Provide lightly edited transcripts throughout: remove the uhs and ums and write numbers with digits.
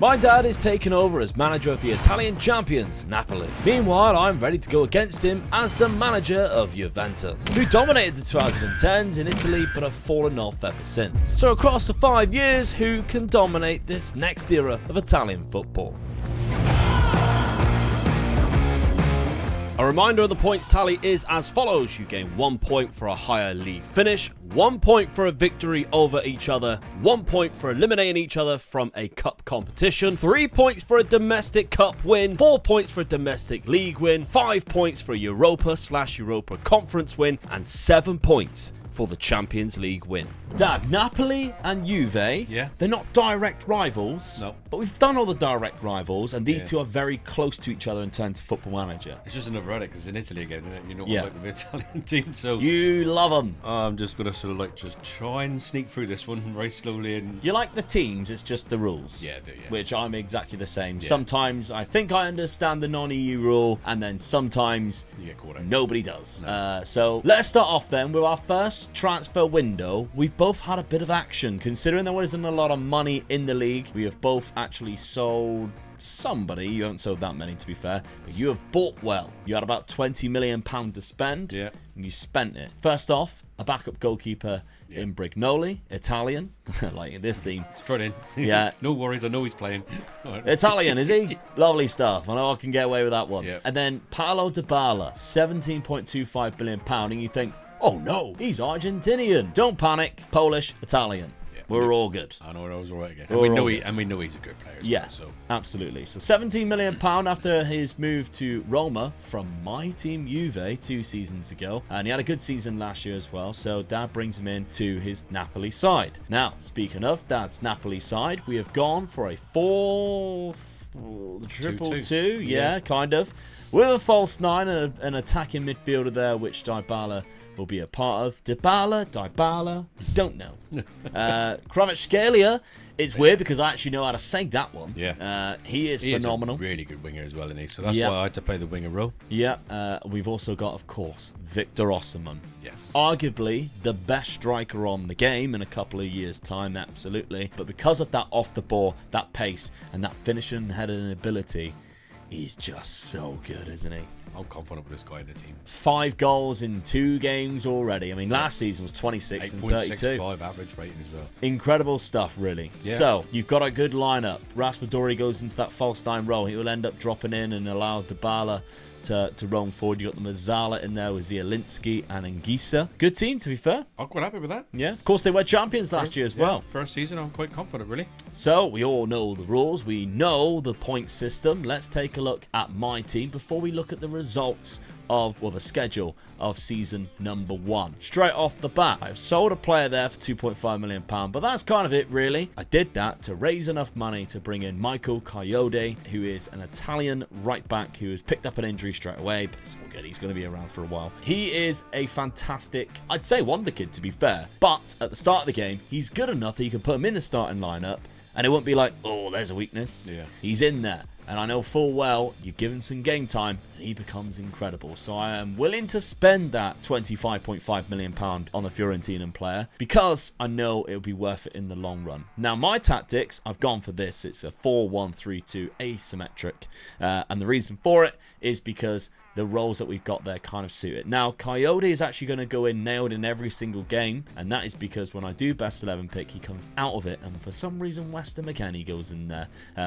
My dad is taking over as manager of the Italian champions, Napoli. Meanwhile, I'm ready to go against him as the manager of Juventus, who dominated the 2010s in Italy but have fallen off ever since. So across the 5 years, who can dominate this next era of Italian football? A reminder of the points tally is as follows. You gain 1 point for a higher league finish, 1 point for a victory over each other, 1 point for eliminating each other from a cup competition, 3 points for a domestic cup win, 4 points for a domestic league win, 5 points for a Europa/Europa Conference win, and 7 points for the Champions League win. Dad, Napoli and Juve, they're not direct rivals, no. But we've done all the direct rivals, and these two are very close to each other in terms of Football Manager. It's just another headache because it's in Italy again, isn't it? You know what like with the Italian team, so you love them. I'm just gonna sort of like just try and sneak through this one very slowly. And you like the teams, it's just the rules. Yeah, I do. Yeah. Which I'm exactly the same. Yeah. Sometimes I think I understand the non-EU rule, and then sometimes you get caught out. Nobody does. No. So let's start off then with our first transfer window. We've both had a bit of action, considering there wasn't a lot of money in the league. We have both actually sold somebody. You haven't sold that many, to be fair, but you have bought well. You had about £20 million to spend, and you spent it. First off, a backup goalkeeper in Brignoli, Italian, like this theme. Straight in. Yeah. No worries, I know he's playing. Right. Italian, is he? Lovely stuff. I know I can get away with that one. Yeah. And then Paolo Dybala, £17.25 million, and you think, oh no, he's Argentinian. Don't panic. Polish, Italian. We're all good. I know, I was all right again. And we know he's a good player as well, so. Absolutely. So £17 million after his move to Roma from my team Juve 2 seasons ago. And he had a good season last year as well. So Dad brings him in to his Napoli side. Now, speaking of Dad's Napoli side, we have gone for a 4-3-2. Yeah, kind of. With a false 9 and an attacking midfielder there, which Dybala will be a part of. Dybala, don't know. Kvaratskhelia, it's weird because I actually know how to say that one. Yeah. He is phenomenal. Is a really good winger as well, isn't he? So that's why I had to play the winger role. Yeah. We've also got, of course, Victor Osimhen. Yes. Arguably the best striker on the game in a couple of years' time, absolutely. But because of that off the ball, that pace, and that finishing and heading ability, he's just so good, isn't he? I'm confident with this guy in the team. 5 goals in 2 games already. I mean, last season was 26 and 32. 8.65 average rating as well. Incredible stuff, really. Yeah. So, you've got a good lineup. Raspadori goes into that false 9 role. He will end up dropping in and allow Dybala to roam forward. You got the Mazzala in there with Zielinski and Anguissa. Good team, to be fair. I'm quite happy with that. Yeah. Of course, they were champions last year as well. First season, I'm quite confident, really. So, we all know the rules. We know the point system. Let's take a look at my team before we look at the results of, well, the schedule of season number 1. Straight off the bat, I've sold a player there for £2.5 million, but that's kind of it, really. I did that to raise enough money to bring in Michael Coyote, who is an Italian right back who has picked up an injury straight away, but it's all good. He's going to be around for a while. He is a fantastic, I'd say wonder kid, to be fair, but at the start of the game, he's good enough that you can put him in the starting lineup, and it won't be like, oh, there's a weakness. Yeah. He's in there. And I know full well, you give him some game time, and he becomes incredible. So I am willing to spend that £25.5 million on the Fiorentina player because I know it'll be worth it in the long run. Now, my tactics, I've gone for this. It's a 4-1-3-2 asymmetric. And the reason for it is because the roles that we've got there kind of suit it. Now, Coyote is actually going to go in nailed in every single game, and that is because when I do best 11 pick, he comes out of it, and for some reason, Weston McKennie goes in there.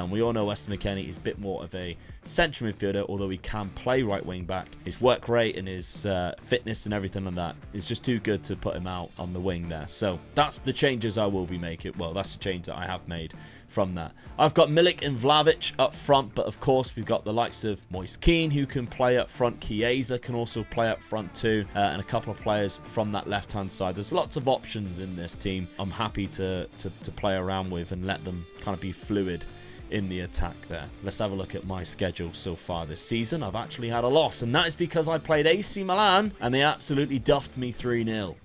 We all know Weston McKennie is a bit more of a central midfielder, although he can play right wing back. His work rate and his fitness and everything like that is just too good to put him out on the wing there. So that's the changes I will be making. Well, that's the change that I have made from that. I've got Milik and Vlahovic up front, but of course we've got the likes of Moise Kean who can play up front. Chiesa can also play up front too, and a couple of players from that left-hand side. There's lots of options in this team. I'm happy to play around with and let them kind of be fluid in the attack there. Let's have a look at my schedule so far this season. I've actually had a loss, and that is because I played AC Milan and they absolutely duffed me 3-0.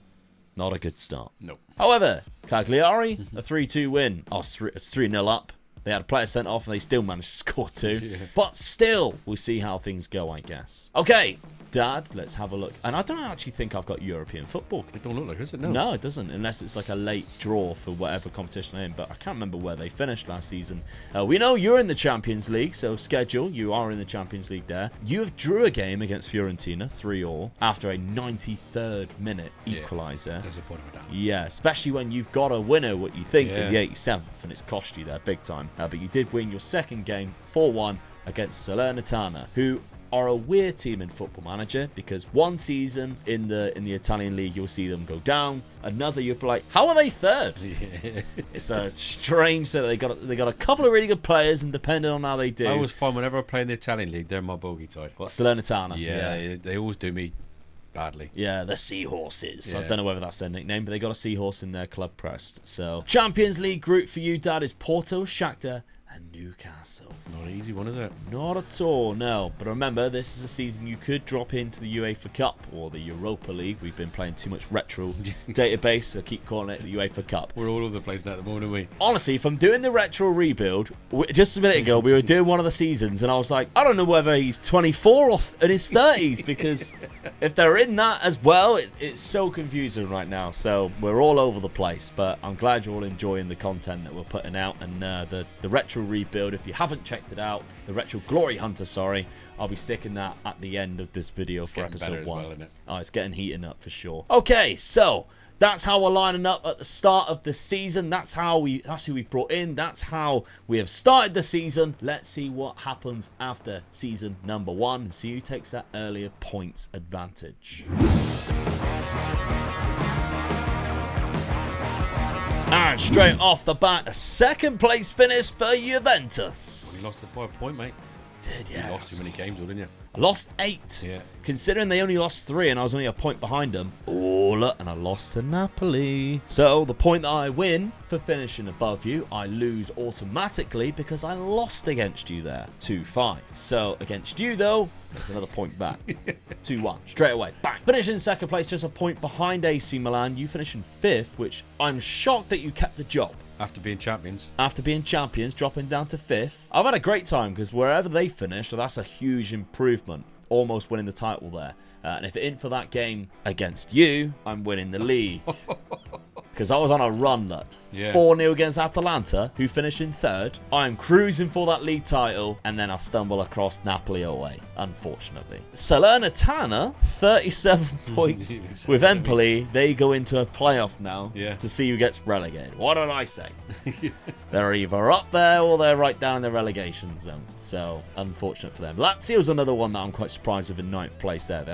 Not a good start. Nope. However, Cagliari, a 3-2 win. Oh, it's 3-0 up. They had a player sent off and they still managed to score 2. Yeah. But still, we'll see how things go, I guess. Okay, Dad, let's have a look. And I don't actually think I've got European football. It don't look like, is it? No. No, it doesn't, unless it's like a late draw for whatever competition they're in. But I can't remember where they finished last season. We know you're in the Champions League, so schedule. You are in the Champions League there. You have drew a game against Fiorentina, 3-3, after a 93rd minute equaliser. Disappointed with that. Yeah, especially when you've got a winner, what you think, in the 87th, and it's cost you there big time. But you did win your second game, 4-1, against Salernitana, who are a weird team in Football Manager, because one season in the Italian league you'll see them go down, another you'll be like, how are they third? It's a strange that they got a couple of really good players, and depending on how they do, I always find whenever I play in the Italian league, they're my bogey side. What, Salernitana? Yeah, they always do me badly. Yeah, the Seahorses. Yeah. I don't know whether that's their nickname, but they got a seahorse in their club crest. So Champions League group for you, Dad, is Porto, Shakhtar, and Newcastle. Not an easy one, is it? Not at all, no. But remember, this is a season you could drop into the UEFA Cup or the Europa League. We've been playing too much retro database, so keep calling it the UEFA Cup. We're all over the place now at the moment, aren't we? Honestly, if I'm doing the retro rebuild, just a minute ago, we were doing one of the seasons, and I was like, I don't know whether he's 24 or in his 30s, because if they're in that as well, it's so confusing right now. So we're all over the place, but I'm glad you're all enjoying the content that we're putting out. And the retro rebuild, if you haven't checked it out, the retro glory hunter, sorry, I'll be sticking that at the end of this video for episode 1. Well, isn't it? Oh, it's getting heating up for sure. Okay, so that's how we're lining up at the start of the season. That's who we brought in. That's how we have started the season. Let's see what happens after season number 1 and see who takes that earlier points advantage. And straight off the bat, a second place finish for Juventus. You lost it by a point, mate. Did, yeah. You lost too many games, didn't you? I lost 8. Yeah. Considering they only lost 3 and I was only a point behind them. Oh, look, and I lost to Napoli. So the point that I win for finishing above you, I lose automatically because I lost against you there. 2-5. So against you, though, there's another point back. 2-1. Straight away. Bang. Finish in second place, just a point behind AC Milan. You finish in 5th, which I'm shocked that you kept the job. After being champions. After being champions, dropping down to 5th. I've had a great time because wherever they finished, well, that's a huge improvement. Almost winning the title there. And if it ain't for that game against you, I'm winning the league. Because I was on a run, look. Yeah. 4-0 against Atalanta, who finished in 3rd. I'm cruising for that league title, and then I stumble across Napoli away, unfortunately. Salernitana, 37 points. With Empoli, they go into a playoff now to see who gets relegated. What did I say? They're either up there or they're right down in the relegation zone. So, unfortunate for them. Lazio's another one that I'm quite surprised with in 9th place there.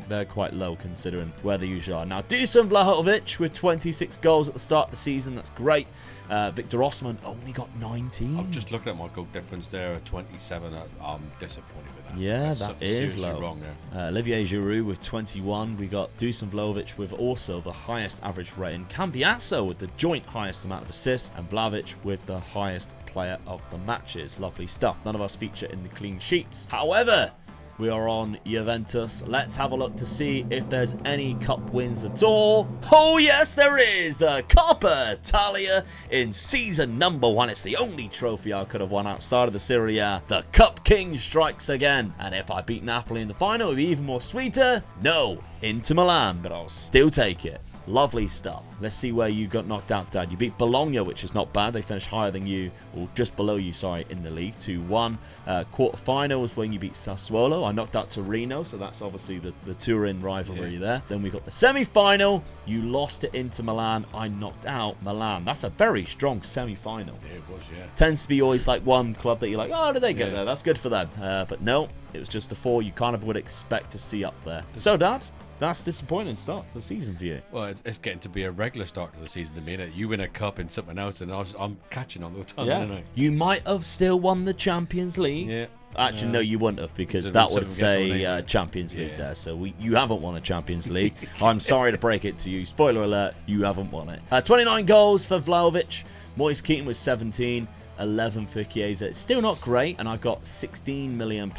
They're quite low considering where they usually are. Now, Dusan Vlahovic with 26 goals at the start of the season. That's great. Victor Osman only got 19. I'm just looking at my goal difference there at 27. I'm disappointed with that. Yeah, That's that is low. wrong there. Olivier Giroud with 21. We got Dusan Vlahovic with also the highest average rating. Cambiasso with the joint highest amount of assists. And Vlahovic with the highest player of the matches. Lovely stuff. None of us feature in the clean sheets. However, we are on Juventus. Let's have a look to see if there's any cup wins at all. Oh, yes, there is. The Coppa Italia in season number 1. It's the only trophy I could have won outside of the Serie A. The Cup King strikes again. And if I beat Napoli in the final, it would be even more sweeter. No, Inter Milan, but I'll still take it. Lovely stuff. Let's see where you got knocked out, Dad. You beat Bologna, which is not bad. They finished higher than you, or just below you, sorry, in the league. 2-1. Quarterfinal was when you beat Sassuolo. I knocked out Torino, so that's obviously the Turin rivalry there. Then we got the semi-final. You lost to Inter Milan. I knocked out Milan. That's a very strong semi-final. Yeah, it was, yeah. Tends to be always like one club that you're like, oh, did they get there? That's good for them. But no, it was just the 4 you kind of would expect to see up there. So, Dad, that's a disappointing start to the season for you. Well, it's getting to be a regular start to the season to me. That you win a cup in something else, and I'm catching on the time. Yeah. You might have still won the Champions League. Yeah. Actually, no, you wouldn't have, because that would say Champions League there. So you haven't won the Champions League. I'm sorry to break it to you. Spoiler alert, you haven't won it. 29 goals for Vlahovic. Moise Keaton with 17. 11 for Chiesa. It's still not great, and I've got £16 million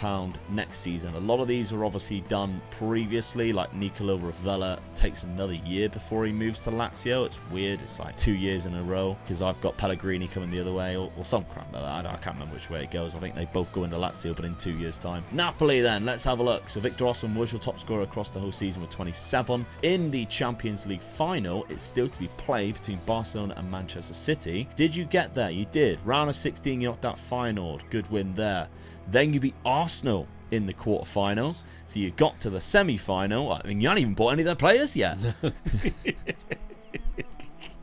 next season. A lot of these are obviously done previously, like Nicolo Ravella takes another year before he moves to Lazio. It's weird. It's like 2 years in a row, because I've got Pellegrini coming the other way, or some crap like that. I can't remember which way it goes. I think they both go into Lazio, but in 2 years' time. Napoli then, let's have a look. So Victor Osimhen was your top scorer across the whole season with 27. In the Champions League final, it's still to be played between Barcelona and Manchester City. Did you get there? You did. Round of 16, you knocked out Feyenoord. Good win there. Then you beat Arsenal in the quarterfinal. So you got to the semi-final. I mean, you haven't even bought any of their players yet.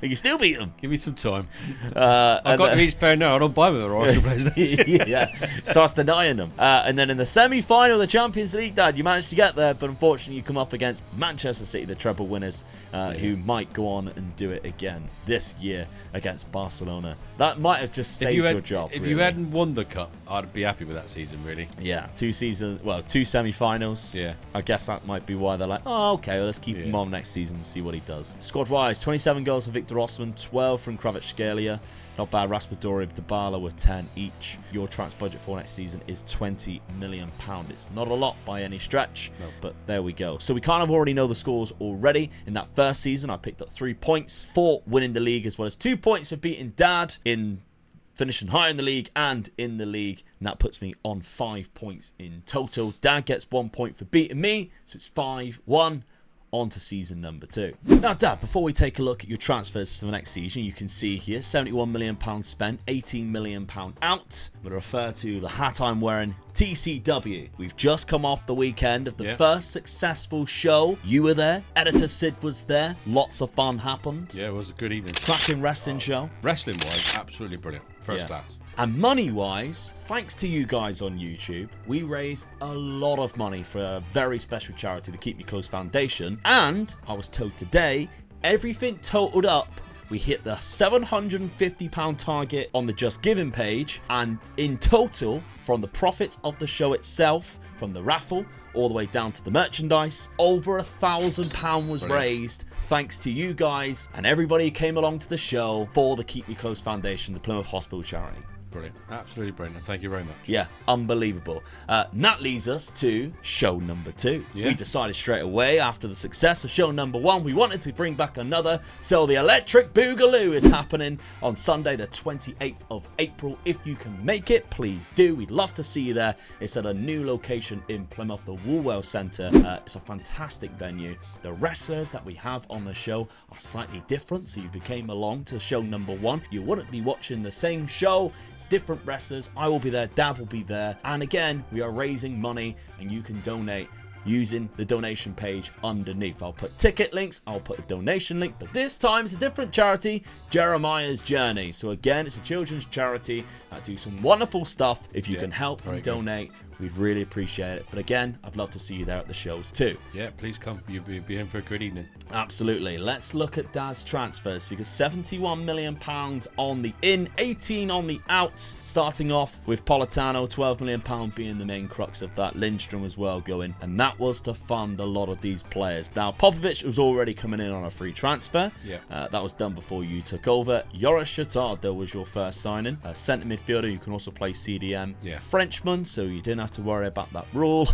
You can still beat them. Give me some time. I've got each pair now. I don't buy them with the Arsenal players. Yeah, starts denying them. And then in the semi-final of the Champions League, Dad, you managed to get there, but unfortunately you come up against Manchester City, the treble winners, who might go on and do it again this year against Barcelona. That might have just saved your job. If you hadn't won the cup, I'd be happy with that season, really. Yeah, two semi-finals. Yeah. I guess that might be why they're like, oh, okay, well, let's keep him on next season and see what he does. Squad-wise, 27 goals for Victor Osimhen, 12 from Kvaratskhelia. Not bad. Raspadori, Dybala with 10 each. Your transfer budget for next season is £20 million. It's not a lot by any stretch, but there we go. So we kind of already know the scores already. In that first season, I picked up 3 points for winning the league, as well as 2 points for beating Dad in finishing higher in the league and in the league. And that puts me on 5 points in total. Dad gets 1 point for beating me, so it's 5-1. On to season number 2. Now, Dad, before we take a look at your transfers for the next season, you can see here £71 million spent, £18 million out. I'm going to refer to the hat I'm wearing, TCW. We've just come off the weekend of the first successful show. You were there. Editor Sid was there. Lots of fun happened. Yeah, it was a good evening. Cracking wrestling show. Wrestling-wise, absolutely brilliant. First class. And money-wise, thanks to you guys on YouTube, we raised a lot of money for a very special charity, the Keep Me Close Foundation. And I was told today, everything totaled up, we hit the £750 target on the Just Giving page. And in total, from the profits of the show itself, from the raffle, all the way down to the merchandise, over £1,000 was raised. Thanks to you guys and everybody who came along to the show for the Keep Me Close Foundation, the Plymouth Hospital charity. Brilliant. Absolutely brilliant. Thank you very much. Yeah, unbelievable. That leads us to show number 2. Yeah. We decided straight away after the success of show number 1, we wanted to bring back another. So the Electric Boogaloo is happening on Sunday, the 28th of April. If you can make it, please do. We'd love to see you there. It's at a new location in Plymouth, the Woolwell Centre. It's a fantastic venue. The wrestlers that we have on the show are slightly different. So if you came along to show number 1, you wouldn't be watching the same show. Different wrestlers. I will be there, Dad will be there, and again we are raising money and you can donate using the donation page underneath. I'll put ticket links, I'll put a donation link, but this time it's a different charity, Jeremiah's Journey. So again, it's a children's charity that do some wonderful stuff. If you can help and donate, we'd really appreciate it. But again, I'd love to see you there at the shows too. Yeah, please come. You'll be in for a good evening. Absolutely. Let's look at Dad's transfers, because £71 million on the in, 18 on the outs. Starting off with Politano, £12 million being the main crux of that. Lindstrom as well going, and that was to fund a lot of these players. Now, Popovic was already coming in on a free transfer. Yeah. That was done before you took over. Joris Chatardo was your first signing. Centre midfielder, you can also play CDM. Yeah. Frenchman, so you didn't have to worry about that rule.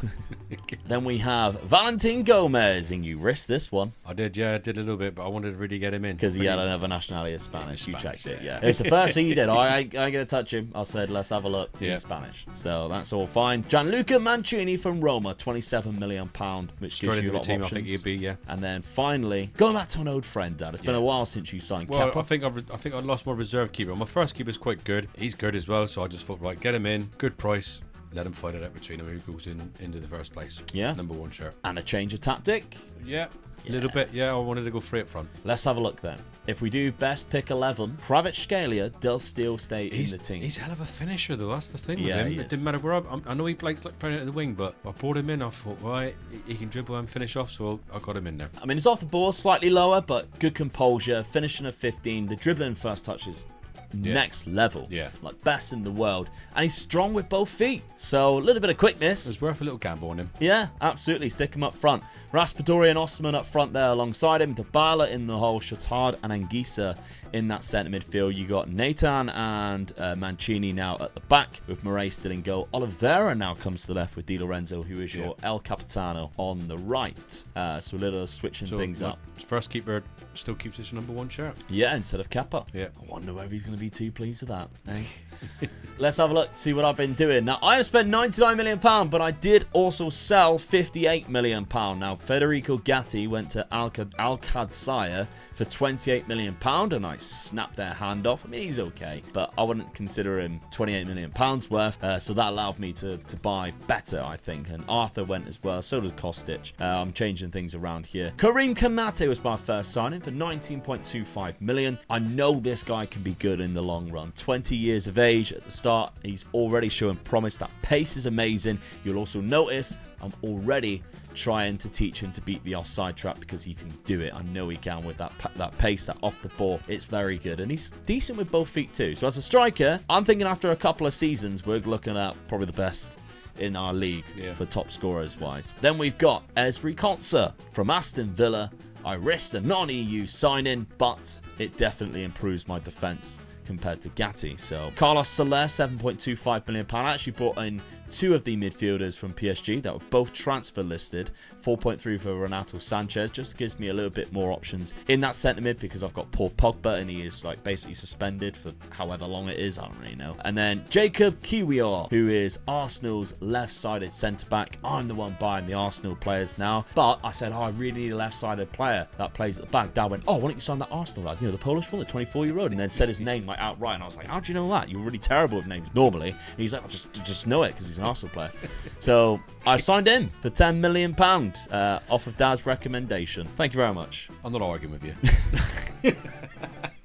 Then we have Valentin Gomez, and you risked this one. I did a little bit, but I wanted to really get him in. Because he had another nationality of Spanish. You checked it, yeah. It's the first thing you did. I ain't going to touch him. I said, let's have a look. Yeah. He's Spanish. So that's all fine. Gianluca Mancini from Roma, £27 million, which gives you a lot of options. I think he'd be, yeah. And then finally, going back to an old friend, Dad. It's been a while since you signed Kepa. I think I lost my reserve keeper. My first keeper's quite good. He's good as well, so I just thought, right, get him in. Good price. Let him fight it out between them who goes into the first place. Yeah. Number 1 shirt. And a change of tactic. Yeah. A little bit, yeah. I wanted to go free up front. Let's have a look then. If we do best pick 11, Kvaratskhelia does still stay in the team. He's hell of a finisher, though. That's the thing with him. It didn't matter where I know he plays like playing it in the wing, but I brought him in. I thought, right, he can dribble and finish off, so I got him in there. I mean, he's off the ball slightly lower, but good composure. Finishing at 15. The dribbling first touch is next level. Yeah. Like best in the world. And he's strong with both feet. So a little bit of quickness. It's worth a little gamble on him. Yeah, absolutely. Stick him up front. Raspadori and Osman up front there alongside him. Dybala in the hole. Shatard and Anguissa in that centre midfield. You got Nathan and Mancini now at the back with Murray still in goal. Oliveira now comes to the left with Di Lorenzo, who is your El Capitano on the right. So a little switching things up. First keeper still keeps his number 1 shirt. Yeah, instead of Kappa. Yeah. I wonder whether he's going to be too pleased with that. Eh? Let's have a look, see what I've been doing. Now, I have spent £99 million, but I did also sell £58 million. Now, Federico Gatti went to Al-Qadsiya for £28 million, and I snapped their hand off. I mean, he's okay, but I wouldn't consider him £28 million worth, so that allowed me to buy better, I think. And Arthur went as well, so did Kostic. I'm changing things around here. Karim Konate was my first signing for £19.25 million. I know this guy can be good in the long run. 20 years of age at the start. He's already showing promise. That pace is amazing. You'll also notice I'm already trying to teach him to beat the offside trap because he can do it. I know he can with that pace, that off the ball. It's very good. And he's decent with both feet too. So as a striker, I'm thinking after a couple of seasons, we're looking at probably the best in our league for top scorers wise. Then we've got Ezri Konsa from Aston Villa. I risked a non-EU signing, but it definitely improves my defence compared to Gatti. So Carlos Soler, £7.25 million. I actually brought in 2 of the midfielders from PSG that were both transfer listed. 4.3 for Renato Sanchez. Just gives me a little bit more options in that centre mid because I've got Paul Pogba and he is like basically suspended for however long it is. I don't really know. And then Jacob Kiwior, who is Arsenal's left-sided centre-back. I'm the one buying the Arsenal players now. But I said, I really need a left-sided player that plays at the back. Dad went, why don't you sign that Arsenal lad? You know, the Polish one, the 24-year-old. And then said his name like outright. And I was like, how do you know that? You're really terrible with names normally. And he's like, I just know it because he's an Arsenal player. So I signed him for £10 million off of Dad's recommendation. Thank you very much. I'm not arguing with you.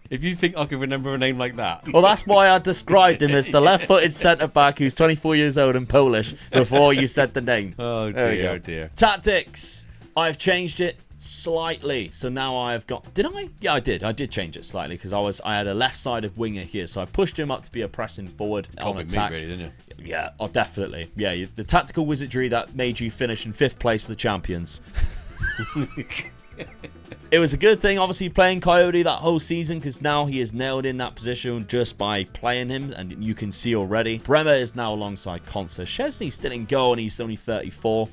If you think I can remember a name like that. Well, that's why I described him as the left-footed centre-back who's 24 years old and Polish before you said the name. Oh, dear, oh, dear. Tactics. I've changed it slightly. So now I've got... Did I? Yeah, I did. I did change it slightly because I had a left-sided winger here. So I pushed him up to be a pressing forward on attack. Me, really, didn't you? Yeah, oh, definitely. Yeah, the tactical wizardry that made you finish in 5th place for the champions. It was a good thing, obviously, playing Coyote that whole season because now he is nailed in that position just by playing him, and you can see already. Bremer is now alongside Konsa. Szczesny's still in goal, and he's only 34,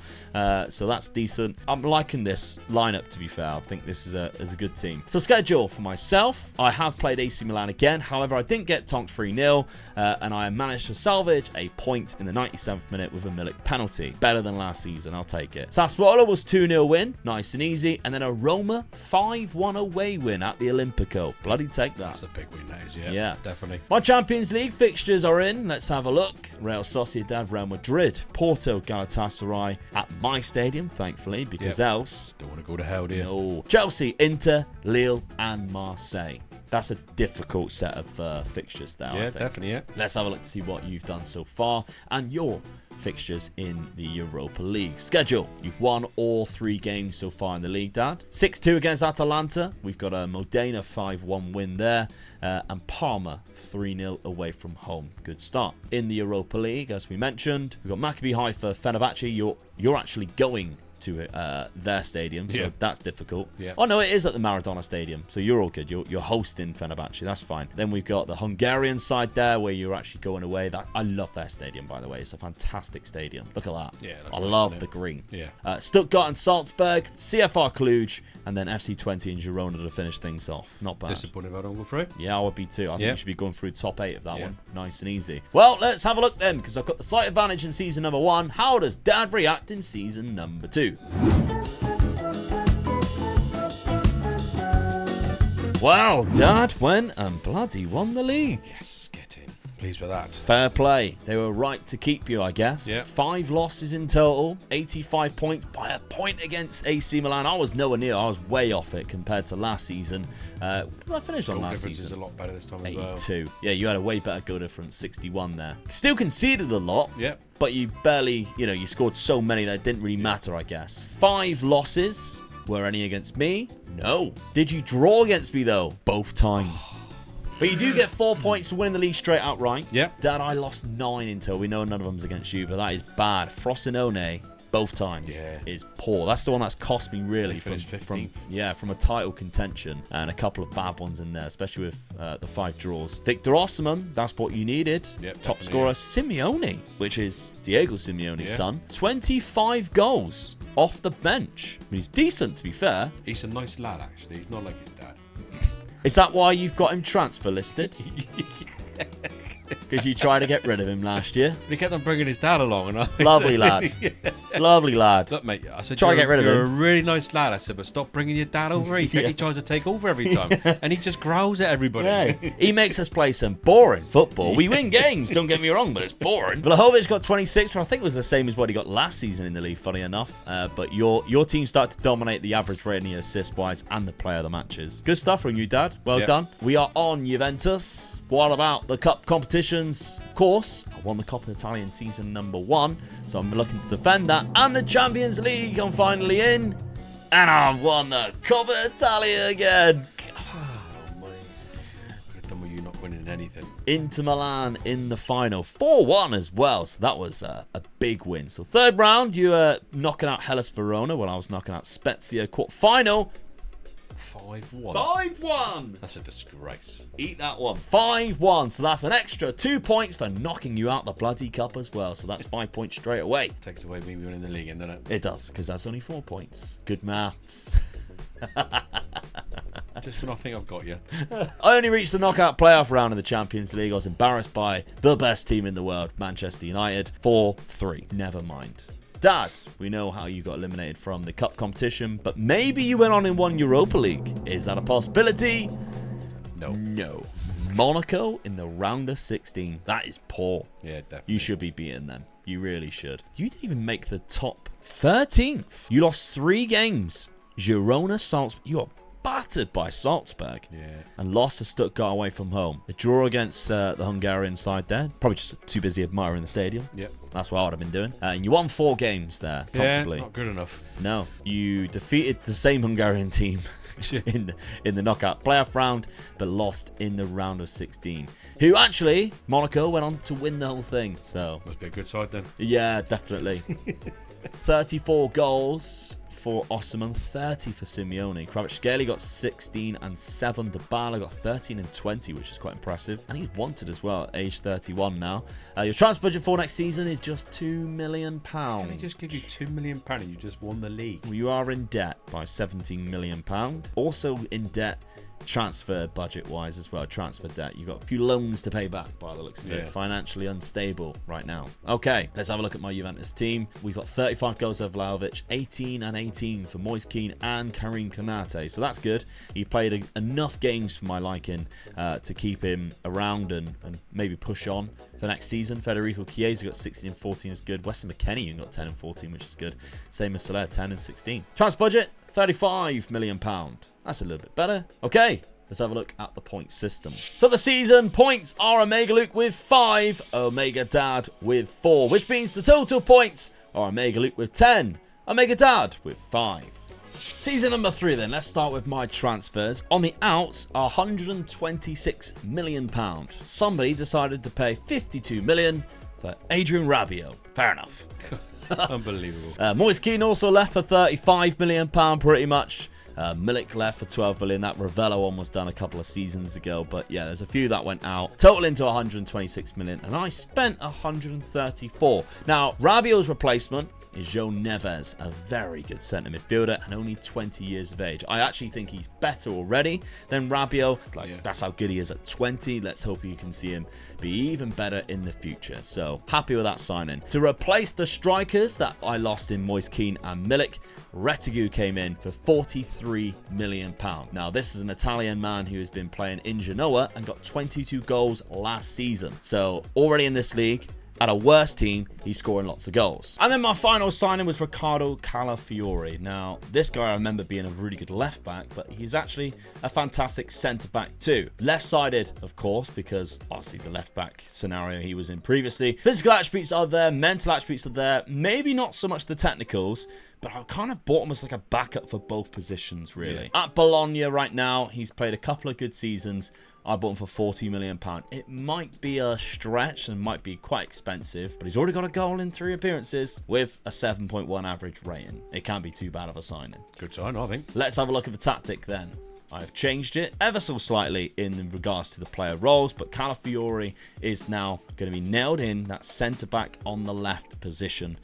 so that's decent. I'm liking this lineup, to be fair. I think this is a good team. So schedule for myself. I have played AC Milan again. However, I didn't get tonked 3-0, and I managed to salvage a point in the 97th minute with a Milik penalty. Better than last season, I'll take it. Sassuolo was 2-0 win. Nice and easy. And then a Roma 5-1 away win at the Olimpico. Bloody take that. That's a big win, that is, yeah. Yeah. Definitely. My Champions League fixtures are in. Let's have a look. Real Sociedad, Real Madrid, Porto, Galatasaray at my stadium, thankfully, because else... Don't want to go to hell, do you? No. Chelsea, Inter, Lille and Marseille. That's a difficult set of fixtures there, I think. Definitely, yeah. Let's have a look to see what you've done so far and your fixtures in the Europa League. Schedule. You've won all 3 games so far in the league, Dad. 6-2 against Atalanta. We've got a Modena 5-1 win there. And Parma 3-0 away from home. Good start. In the Europa League, as we mentioned, we've got Maccabi Haifa, Fenerbahce. You're actually going to their stadium, so that's difficult. Yeah. Oh no, it is at the Maradona Stadium, so you're all good. You're hosting Fenerbahce, that's fine. Then we've got the Hungarian side there, where you're actually going away. I love their stadium, by the way. It's a fantastic stadium. Look at that. Yeah, I love the green. Yeah. Stuttgart and Salzburg, CFR Cluj, and then FC20 and Girona to finish things off. Not bad. Disappointed if I don't go through. Yeah, I would be too. I think you should be going through top 8 of that one. Nice and easy. Well, let's have a look then, because I've got the slight advantage in season number 1. How does Dad react in season number 2? Wow, Dad went and bloody won the league. Yes, get in. Pleased with that. Fair play. They were right to keep you, I guess. Yeah. 5 losses in total, 85 points by a point against AC Milan. I was nowhere near. I was way off it compared to last season. What did I finish on last season? Is a lot better this time 82. as well. Yeah, you had a way better goal difference, 61 there. Still conceded a lot. Yeah. But you barely, you scored so many that it didn't really matter, I guess. 5 losses. Were any against me? No. Did you draw against me, though? Both times. But you do get 4 points for winning the league straight outright. Yep. Dad, I lost 9 in total. We know none of them's against you, but that is bad. Frosinone, both times, is poor. That's the one that's cost me really from a title contention, and a couple of bad ones in there, especially with the 5 draws. Victor Osimhen, that's what you needed. Yep, top scorer. Simeone, which is Diego Simeone's son, 25 goals off the bench. I mean, he's decent, to be fair. He's a nice lad, actually. He's not like his dad. Is that why you've got him transfer listed? Because you tried to get rid of him last year. He kept on bringing his dad along. And Lovely lad. Lovely lad. Look, mate, I said, try to get rid of him. You're a really nice lad. I said, but stop bringing your dad over. He tries to take over every time. And he just growls at everybody. Yeah. He makes us play some boring football. We win games, don't get me wrong, but it's boring. Vlahovic got 26, which I think was the same as what he got last season in the league, funny enough. But your team started to dominate the average rating assist-wise and the player of the matches. Good stuff from you, Dad. Well done. We are on Juventus. What about the cup competitions? Of course, I won the Coppa Italian season number 1, so I'm looking to defend that. And the Champions League, I'm finally in. And I've won the Coppa Italia again. Could have done with you not winning anything. Inter Milan in the final. 4-1 as well, so that was a big win. So third round, you were knocking out Hellas Verona while I was knocking out Spezia. Quarter-final. 5-1. 5-1. That's a disgrace. Eat that one. 5-1. So that's an extra 2 points for knocking you out the bloody cup as well. So that's 5 points straight away. Takes away me winning the league, doesn't it? It does, because that's only 4 points. Good maths. Just when I think I've got you. I only reached the knockout playoff round in the Champions League. I was embarrassed by the best team in the world, Manchester United. 4-3. Never mind. Dad, we know how you got eliminated from the cup competition, but maybe you went on and won Europa League. Is that a possibility? No. Monaco in the round of 16. That is poor. Yeah, definitely. You should be beating them. You really should. You didn't even make the top 13th. You lost 3 games. Girona, Salzburg. You are battered by Salzburg. Yeah. And lost to Stuttgart away from home. A draw against the Hungarian side there. Probably just too busy admiring the stadium. Yep. That's what I would have been doing. And you won 4 games there comfortably. Yeah, not good enough. No. You defeated the same Hungarian team in the knockout playoff round, but lost in the round of 16. Who actually, Monaco went on to win the whole thing. So must be a good side then. Yeah, definitely. 34 goals for Osimhen, 30 for Simeone. Kvaratskhelia got 16 and 7. Dybala got 13 and 20, which is quite impressive. And he's wanted as well at age 31 now. Your transfer budget for next season is just £2 million. Can they just give you £2 million and you just won the league? Well, you are in debt by £17 million. Also in debt transfer budget wise as well. Transfer debt. You've got a few loans to pay back by the looks of it. Financially unstable right now. Okay, let's have a look at my Juventus team. We've got 35 goals for Vlahovic, 18 and 18 for Moise Kean and Karim Konate. So that's good. He played enough games for my liking to keep him around and maybe push on for next season. Federico Chiesa got 16 and 14 is good. Weston McKennie got 10 and 14, which is good. Same as Soler, 10 and 16. Transfer budget, £35 million. That's a little bit better. Okay, let's have a look at the point system. So the season points are Omega Luke with 5, Omega Dad with 4, which means the total points are Omega Luke with 10, Omega Dad with 5. Season number 3 then, let's start with my transfers. On the outs are £126 million. Somebody decided to pay £52 million for Adrian Rabiot. Fair enough. Unbelievable. Moise Kean also left for £35 million pretty much. Milik left for $12 million. That Ravello one was done a couple of seasons ago. But yeah, there's a few that went out. Total into $126 million. And I spent $134. Now, Rabiot's replacement is João Neves, a very good centre midfielder and only 20 years of age. I actually think he's better already than Rabiot. That's how good he is at 20. Let's hope you can see him be even better in the future. So happy with that signing. To replace the strikers that I lost in Moise Kean and Milik, Retegui came in for £43 million. Now this is an Italian man who has been playing in Genoa and got 22 goals last season. So already in this league, at a worse team, he's scoring lots of goals. And then my final signing was Riccardo Calafiore. Now, this guy I remember being a really good left back, but he's actually a fantastic centre back too. Left-sided, of course, because obviously the left back scenario he was in previously. Physical attributes are there, mental attributes are there, maybe not so much the technicals, but I kind of bought him as like a backup for both positions, really. Yeah. At Bologna right now, he's played a couple of good seasons, I bought him for £40 million. It might be a stretch and might be quite expensive, but he's already got a goal in 3 appearances with a 7.1 average rating. It can't be too bad of a signing. Good sign, I think. Let's have a look at the tactic then. I've changed it ever so slightly in regards to the player roles, but Calafiori is now going to be nailed in that centre-back on the left position,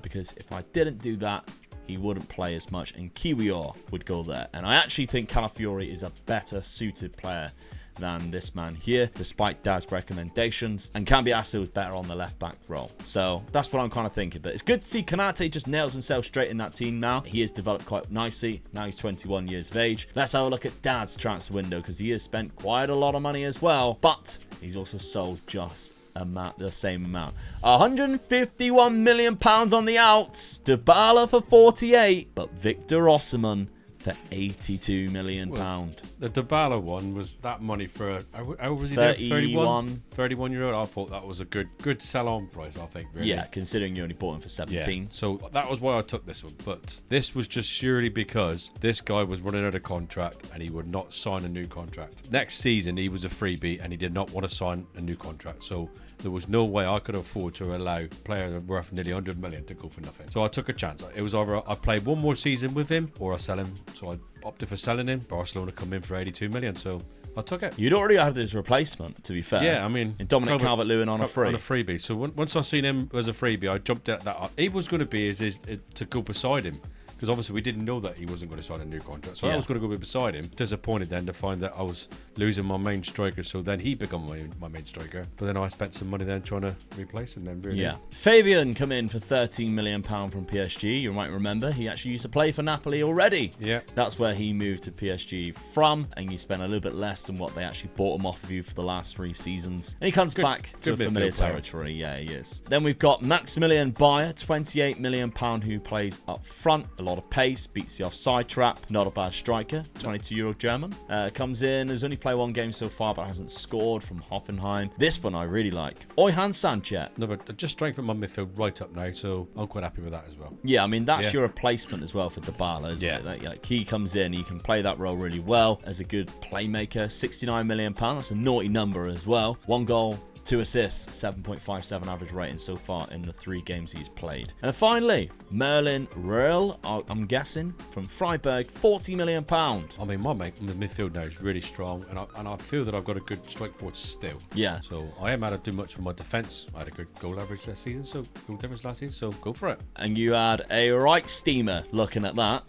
because if I didn't do that, he wouldn't play as much, and Kiwior would go there. And I actually think Calafiori is a better suited player than this man here, despite Dad's recommendations, and Cambiasso is better on the left back role. So that's what I'm kind of thinking. But it's good to see Konate just nails himself straight in that team now. He has developed quite nicely. Now he's 21 years of age. Let's have a look at Dad's transfer window, because he has spent quite a lot of money as well, but he's also sold just the same amount. £151 million on the outs. Dybala for 48, but Victor Osimhen for £82 million. Well, the Dybala one was that money for how was he 31. there? 31 year old. I thought that was a good sell-on price, I think, really. Yeah, considering you only bought him for 17. Yeah. So that was why I took this one. But this was just surely because this guy was running out of contract and he would not sign a new contract. Next season he was a freebie and he did not want to sign a new contract. So there was no way I could afford to allow a player worth nearly 100 million to go for nothing. So I took a chance. It was either I play one more season with him or I sell him. So I opted for selling him. Barcelona come in for 82 million, so I took it. You'd already had his replacement, to be fair. Yeah, I mean, in Dominic Calvert-Lewin on a freebie. So once I seen him as a freebie, I jumped at that. He was going to be to go beside him. Because obviously we didn't know that he wasn't going to sign a new contract. So I was going to go beside him. Disappointed then to find that I was losing my main striker. So then he became my main striker. But then I spent some money then trying to replace him then, really. Yeah. Fabian come in for £13 million from PSG. You might remember he actually used to play for Napoli already. Yeah. That's where he moved to PSG from. And you spent a little bit less than what they actually bought him off of you for the last 3 seasons. And he comes back to familiar territory. Yeah, he is. Then we've got Maximilian Bayer, £28 million, who plays up front. A lot of pace, beats the offside trap. Not a bad striker. 22-year-old German. Comes in, has only played 1 game so far, but hasn't scored, from Hoffenheim. This one I really like. Oyhan Sanchez. Just strengthened my midfield right up now, so I'm quite happy with that as well. Yeah, I mean, that's your replacement as well for Dybala, isn't it? Like, he comes in, he can play that role really well as a good playmaker. £69 million. That's a naughty number as well. 1 goal, 2 assists, 7.57 average rating so far in the 3 games he's played. And finally, Merlin Ruel, I'm guessing, from Freiburg, £40 million. I mean, my midfield now is really strong, and I feel that I've got a good strike forward still. Yeah. So I haven't had to do much for my defence. I had a good goal average last season, so goal difference last season, so go for it. And you had a right steamer looking at that.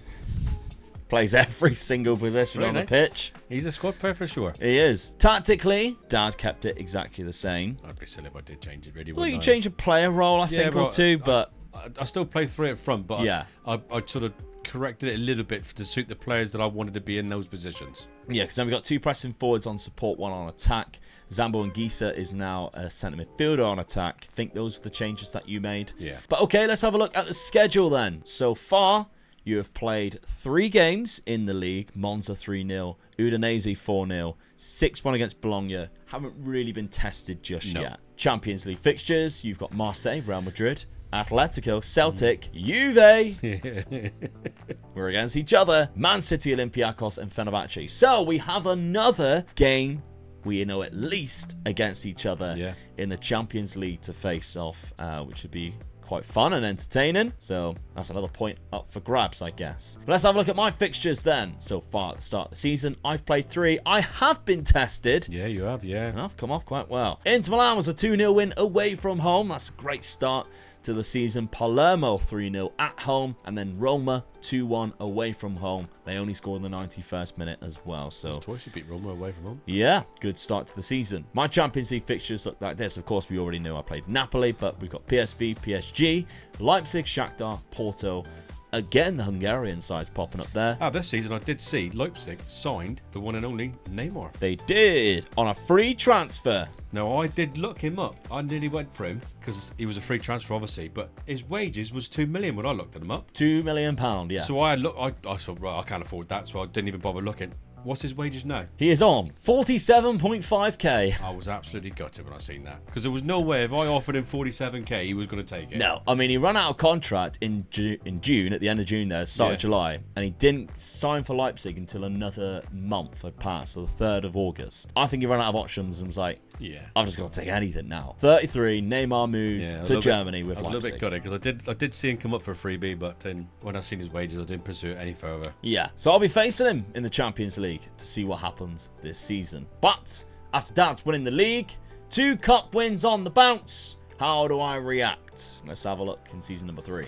Plays every single position on the pitch. He's a squad player for sure. He is. Tactically, Dad kept it exactly the same. I'd be silly if I did change it really. Well, you change a player role, I think, or two, but I still play 3 up front, but I sort of corrected it a little bit to suit the players that I wanted to be in those positions. Yeah, because then we've got 2 pressing forwards on support, 1 on attack. Zambo and Gisa is now a centre midfielder on attack. I think those were the changes that you made. Yeah. But okay, let's have a look at the schedule then. So far, you have played 3 games in the league. Monza 3-0, Udinese 4-0, 6-1 against Bologna. Haven't really been tested just yet. Champions League fixtures, you've got Marseille, Real Madrid, Atletico, Celtic, Juve. We're against each other. Man City, Olympiacos, and Fenerbahce. So we have another game we know at least against each other in the Champions League to face off, which would be quite fun and entertaining. So that's another point up for grabs, I guess. But let's have a look at my fixtures then. So far at the start of the season, I've played 3. I have been tested. Yeah, you have, yeah. And I've come off quite well. Inter Milan was a 2-0 win away from home. That's a great start to the season. Palermo 3-0 at home, and then Roma 2-1 away from home. They only scored in the 91st minute as well. So twice you beat Roma away from home. Yeah, good start to the season. My Champions League fixtures look like this. Of course, we already know I played Napoli, but we've got PSV, PSG, Leipzig, Shakhtar, Porto. Again, the Hungarian side's popping up there. This season I did see Leipzig signed the one and only Neymar. They did, on a free transfer. Now, I did look him up. I nearly went for him because he was a free transfer, obviously, but his wages was $2 million when I looked at him up. £2 million, yeah. So I thought, right, I can't afford that, so I didn't even bother looking. What's his wages now? He is on 47.5k. I was absolutely gutted when I seen that. Because there was no way if I offered him 47k, he was going to take it. No, I mean, he ran out of contract in June, at the end of June there, start of July, and he didn't sign for Leipzig until another month had passed, so the 3rd of August. I think he ran out of options and was like, I've just got to take anything now. 33, Neymar moves to Germany with Leipzig. I was a little bit gutted because I did see him come up for a freebie, but when I seen his wages, I didn't pursue it any further. Yeah, so I'll be facing him in the Champions League to see what happens this season. But after that's winning the league, 2 cup wins on the bounce. How do I react? Let's have a look in season number 3.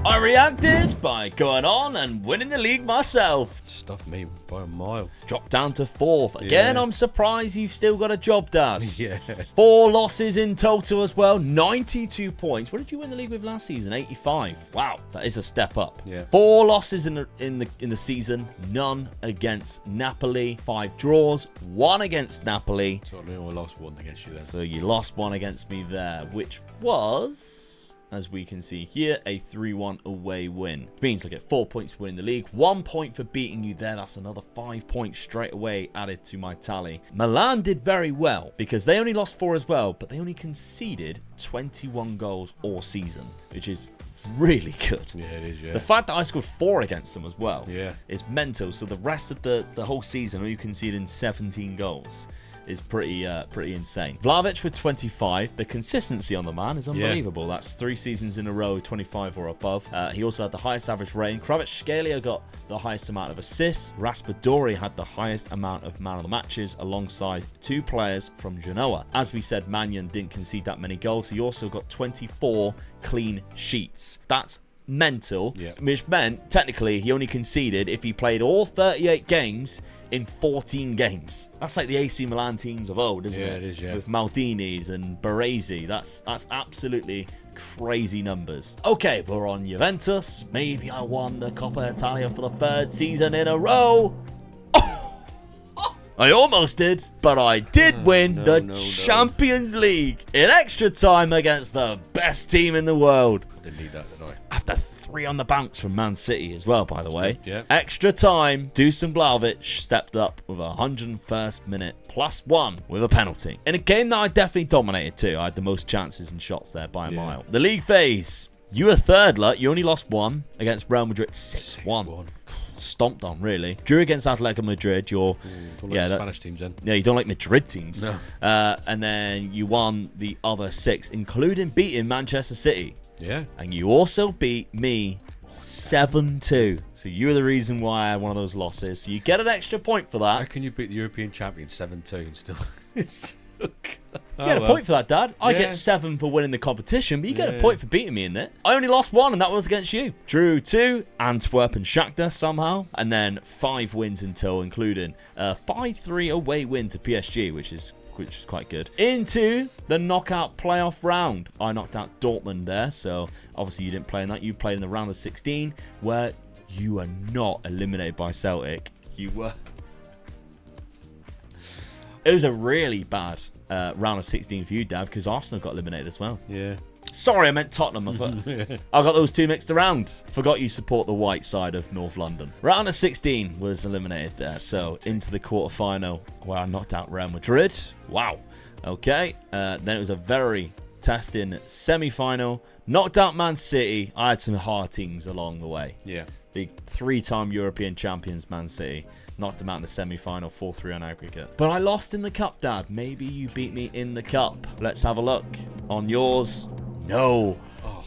I reacted by going on and winning the league myself. Stuffed me by a mile. Dropped down to 4th. Again, I'm surprised you've still got a job, Dad. Yeah. 4 losses in total as well. 92 points. What did you win the league with last season? 85. Wow, that is a step up. Yeah. 4 losses in the season. None against Napoli. 5 draws. 1 against Napoli. So I only lost 1 against you then. So you lost 1 against me there, which was, as we can see here, a 3-1 away win. Means I get 4 points for winning the league, 1 point for beating you there. That's another 5 points straight away added to my tally. Milan did very well because they only lost 4 as well, but they only conceded 21 goals all season, which is really good. Yeah, it is, yeah. The fact that I scored 4 against them as well is mental. So the rest of the whole season, you conceded 17 goals. Is pretty insane. Vlahovic with 25. The consistency on the man is unbelievable. That's 3 seasons in a row, 25 or above. He also had the highest average rating. Kvaratskhelia got the highest amount of assists. Raspadori had the highest amount of man of the matches alongside 2 players from Genoa. As we said, Mannion didn't concede that many goals. He also got 24 clean sheets. That's mental, which meant technically he only conceded if he played all 38 games in 14 games. That's like the AC Milan teams of old, isn't it? Yeah, it is, yeah. With Maldini's and Baresi. That's absolutely crazy numbers. Okay, we're on Juventus. Maybe I won the Coppa Italia for the 3rd season in a row. I almost did, but I did win the Champions League in extra time against the best team in the world. I didn't need that, did I? After 3 on the bounce from Man City as well, by the way. Good, yeah. Extra time, Dusan Vlahovic stepped up with a 101st minute +1 with a penalty. In a game that I definitely dominated too. I had the most chances and shots there by a mile. The league phase. You were 3rd, look. You only lost 1 against Real Madrid 6-1. Stomped on, really. Drew against Atletico Madrid. You're don't like the Spanish teams then. Yeah, you don't like Madrid teams. No. And then you won the other 6, including beating Manchester City. Yeah. And you also beat me 7-2. So you were the reason why I had one of those losses. So you get an extra point for that. How can you beat the European champions 7-2 and still? You get a point for that, Dad. I get 7 for winning the competition, but you get a point for beating me in there. I only lost 1, and that was against you. Drew 2, Antwerp and Shakhtar somehow, and then 5 wins in total, including a 5-3 away win to PSG, which is quite good. Into the knockout playoff round. I knocked out Dortmund there, so obviously you didn't play in that. You played in the round of 16, where you were not eliminated by Celtic. You were. It was a really bad round of 16 for you, Dad, because Arsenal got eliminated as well. Yeah. Sorry, I meant Tottenham. I got those 2 mixed around. Forgot you support the white side of North London. Round of 16 was eliminated there. So into the quarterfinal where I knocked out Real Madrid. Wow. Okay. Then it was a very testing semi-final. Knocked out Man City. I had some hard teams along the way. Yeah. The 3-time European champions, Man City. Knocked them out in the semi-final, 4-3 on aggregate. But I lost in the cup, Dad. Maybe you beat me in the cup. Let's have a look. On yours, no. Oh.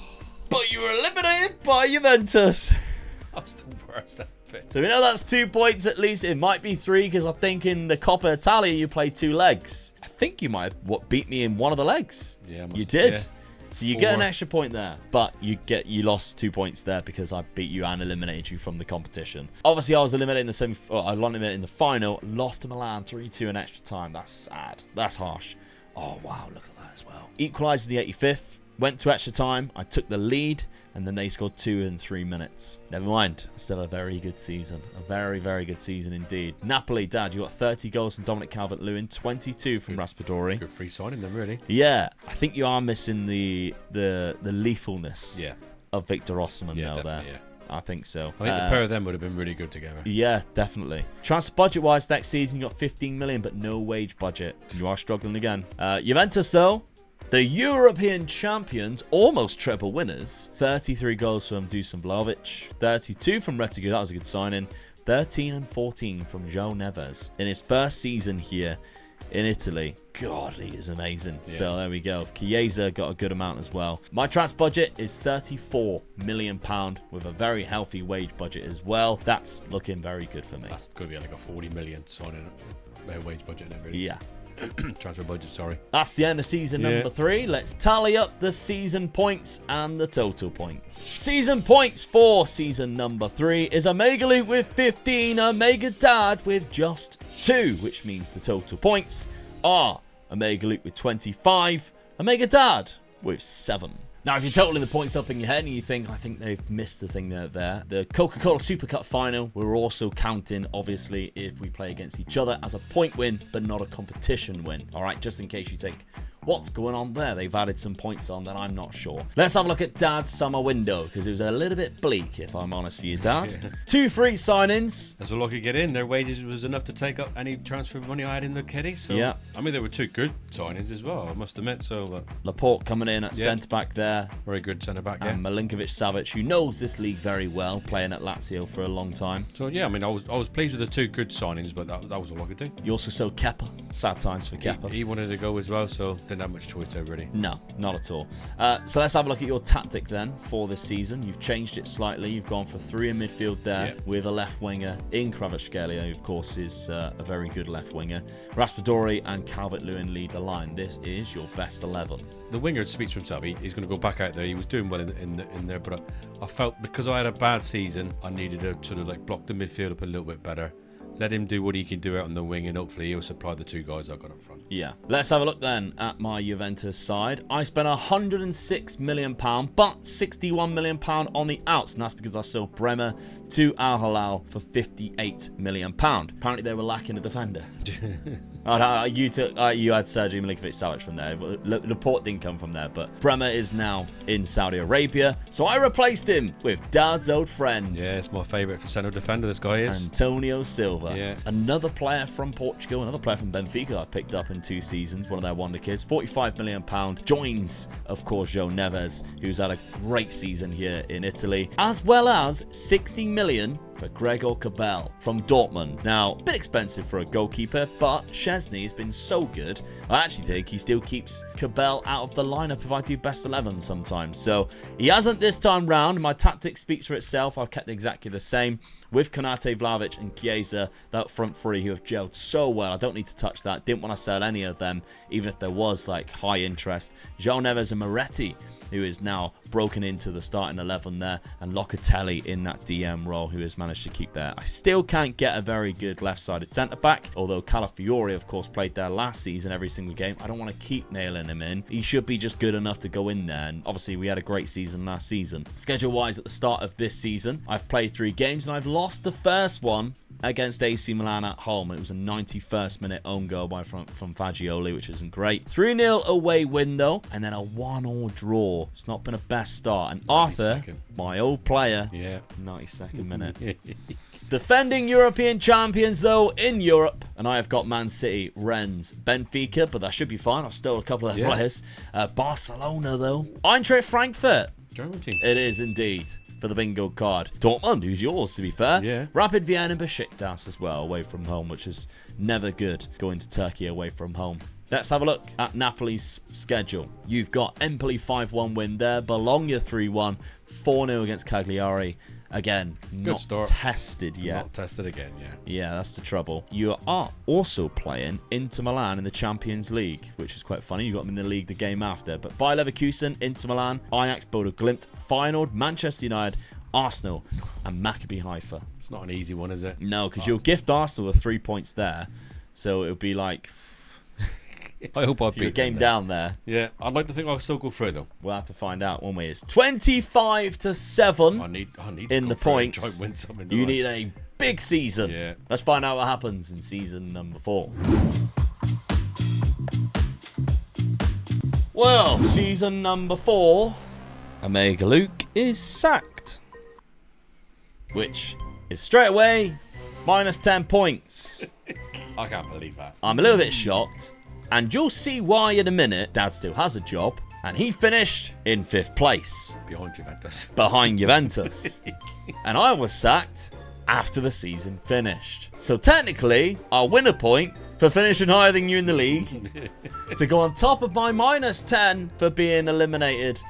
But you were eliminated by Juventus. That's the worst outfit. So we know that's 2 points at least. It might be 3 because I think in the Coppa Italia you played 2 legs. I think you might have beat me in one of the legs. Yeah, you did. Yeah. So you get an extra point there, but you lost 2 points there because I beat you and eliminated you from the competition. Obviously, I was eliminated in the I eliminated in the final, lost to Milan 3-2 in extra time. That's sad. That's harsh. Oh wow, look at that as well. Equalised in the 85th. Went to extra time. I took the lead, and then they scored 2 in 3 minutes. Never mind. Still a very good season. A very, very good season indeed. Napoli, Dad, you got 30 goals from Dominic Calvert-Lewin, 22 from Raspadori. Good free signing then, really. Yeah, I think you are missing the lethalness of Victor Osimhen now there. Yeah. I think so. I think the pair of them would have been really good together. Yeah, definitely. Transfer budget-wise, next season you got 15 million, but no wage budget. You are struggling again. Juventus, though, the European champions, almost treble winners. 33 goals from Dusan Vlahovic, 32 from Retigu. That was a good signing. 13 and 14 from João Neves in his first season here in Italy. God, he is amazing. Yeah. So there we go. Chiesa got a good amount as well. My transfer budget is £34 million with a very healthy wage budget as well. That's looking very good for me. That's going to be like a 40 million signing wage budget now, really. Yeah. Transfer budget, sorry. That's the end of season number 3. Let's tally up the season points and the total points. Season points for season number 3 is Omega Luke with 15, Omega Dad with just 2, which means the total points are Omega Luke with 25, Omega Dad with 7. Now, if you're totaling the points up in your head and you think, I think they've missed the thing there, the Coca-Cola Super Cup final, we're also counting, obviously, if we play against each other as a point win, but not a competition win. All right, just in case you think, what's going on there? They've added some points on that I'm not sure. Let's have a look at Dad's summer window, because it was a little bit bleak, if I'm honest for you, Dad. 2 free signings. That's all I could get in. Their wages was enough to take up any transfer money I had in the kitty. So, yeah. I mean, there were 2 good signings as well, I must admit. So, Laporte coming in at centre-back there. Very good centre-back, yeah. And Milinkovic-Savic, who knows this league very well, playing at Lazio for a long time. So, yeah, I mean, I was pleased with the 2 good signings, but that was all I could do. You also sold Kepa. Sad times for Kepa. He wanted to go as well, so didn't have much choice over. No, not at all. So let's have a look at your tactic then for this season. You've changed it slightly. You've gone for 3 in midfield there with a left winger in Kvaratskhelia, who of course is a very good left winger. Raspadori and Calvert-Lewin lead the line. This is your best 11. The winger speaks for himself. He's going to go back out there. He was doing well in there, but I felt because I had a bad season, I needed to sort of like block the midfield up a little bit better. Let him do what he can do out on the wing, and hopefully he'll supply the 2 guys I've got up front. Yeah. Let's have a look then at my Juventus side. I spent £106 million, but £61 million on the outs, and that's because I sold Bremer to Al Hilal for £58 million. Apparently they were lacking a defender. You had Sergio Milinkovic-Savic from there. Laporte didn't come from there, but Bremer is now in Saudi Arabia, so I replaced him with Dad's old friend. Yeah, it's my favourite central defender, this guy is. Antonio Silva. Yeah. Another player from Portugal, another player from Benfica I've picked up in 2 seasons, one of their wonder kids. £45 million. Joins, of course, João Neves, who's had a great season here in Italy, as well as £60 million for Gregor Kobel from Dortmund. Now, a bit expensive for a goalkeeper, but Szczesny has been so good, I actually think he still keeps Kobel out of the lineup if I do best 11 sometimes. So he hasn't this time round. My tactic speaks for itself. I've kept exactly the same with Konate, Vlahovic and Chiesa, that front 3 who have gelled so well. I don't need to touch that. Didn't want to sell any of them, even if there was like high interest. João Neves and Moretti, who is now broken into the starting 11 there, and Locatelli in that DM role, who has managed to keep there. I still can't get a very good left-sided centre-back, although Calafiori, of course, played there last season every single game. I don't want to keep nailing him in. He should be just good enough to go in there, and obviously we had a great season last season. Schedule-wise, at the start of this season, I've played 3 games, and I've lost the first one against AC Milan at home. It was a 91st minute own goal from Fagioli, which isn't great. 3-0 away win though, and then a 1-1 draw. It's not been a best start. And Arthur, my old player, 92nd minute. Defending European champions though in Europe, and I have got Man City, Rennes, Benfica, but that should be fine. I've stole a couple of their players. Barcelona though. Eintracht Frankfurt. German team. It is indeed. For the bingo card. Dortmund, who's yours, to be fair. Yeah. Rapid Vienna and Besiktas as well, away from home, which is never good, going to Turkey away from home. Let's have a look at Napoli's schedule. You've got Empoli 5-1 win there, Bologna 3-1, 4-0 against Cagliari. Again, not tested yet. Not tested again, yeah. Yeah, that's the trouble. You are also playing Inter Milan in the Champions League, which is quite funny. You got them in the league the game after. But Bayer Leverkusen, Inter Milan, Ajax, Bodo Glimt, Feyenoord, Manchester United, Arsenal, and Maccabi Haifa. It's not an easy one, is it? No, because you'll gift Arsenal the 3 points there. So it would be like... I hope I'll beat a game down there. Yeah, I'd like to think I'll still go through though. We'll have to find out one way. It's 25-7 I need in to the points. Try and win something. You need a big season. Yeah. Let's find out what happens in season number 4. Well, season number 4, Omega Luke is sacked. which is straight away minus 10 points. I can't believe that. I'm a little bit shocked, and you'll see why in a minute. Dad still has a job, and he finished in 5th place. Behind Juventus. Behind Juventus. And I was sacked after the season finished. So technically, I'll win a point for finishing higher than you in the league to go on top of my minus 10 for being eliminated,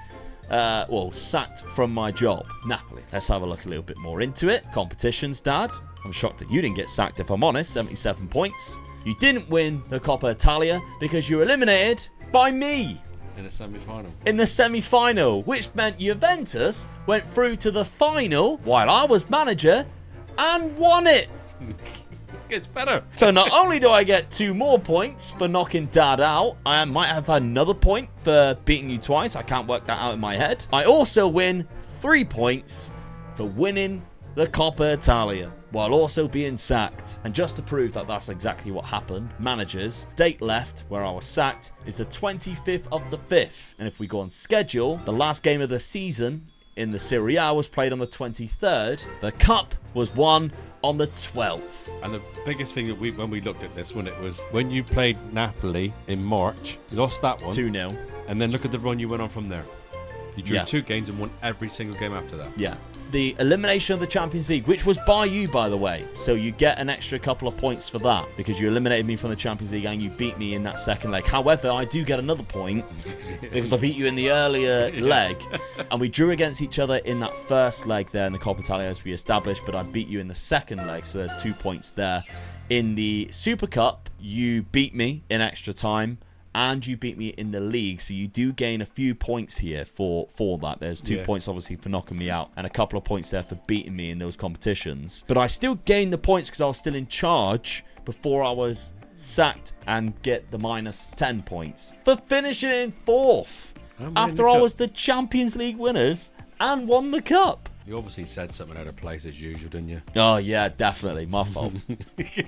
sacked from my job. Napoli. Let's have a look a little bit more into it. Competitions, Dad. I'm shocked that you didn't get sacked, if I'm honest. 77 points. You didn't win the Coppa Italia because you were eliminated by me. In the semi-final. In the semi-final, which meant Juventus went through to the final while I was manager and won it. Gets better. So not only do I get 2 more points for knocking Dad out, I might have another point for beating you twice. I can't work that out in my head. I also win 3 points for winning the Coppa Italia while also being sacked. And just to prove that that's exactly what happened, managers, date left where I was sacked is the 25th of the 5th. And if we go on schedule, the last game of the season in the Serie A was played on the 23rd. The cup was won on the 12th. And the biggest thing that when we looked at this one, it was when you played Napoli in March, you lost that one. 2-0. And then look at the run you went on from there. You drew 2 games and won every single game after that. Yeah. The elimination of the Champions League, which was by you, by the way. So you get an extra couple of points for that because you eliminated me from the Champions League and you beat me in that second leg. However, I do get another point because I beat you in the earlier leg. And we drew against each other in that first leg there in the Coppa Italia as we established, but I beat you in the second leg. So there's 2 points there. In the Super Cup, you beat me in extra time. And you beat me in the league, so you do gain a few points here for that. There's 2 points, obviously, for knocking me out, and a couple of points there for beating me in those competitions. But I still gained the points because I was still in charge before I was sacked and get the minus 10 points for finishing in 4th after I was the Champions League winners and won the cup. You obviously said something out of place as usual, didn't you? Oh, yeah, definitely. My fault.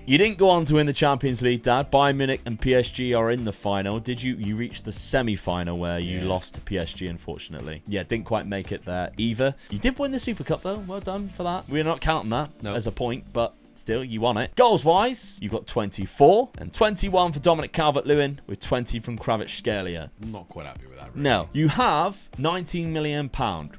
You didn't go on to win the Champions League, Dad. Bayern Munich and PSG are in the final. Did you? You reached the semi-final where you lost to PSG, unfortunately. Yeah, didn't quite make it there either. You did win the Super Cup, though. Well done for that. We're not counting that as a point, but still, you won it. Goals-wise, you got 24 and 21 for Dominic Calvert-Lewin with 20 from Kvaratskhelia. I'm not quite happy with that, really. No. You have £19 million.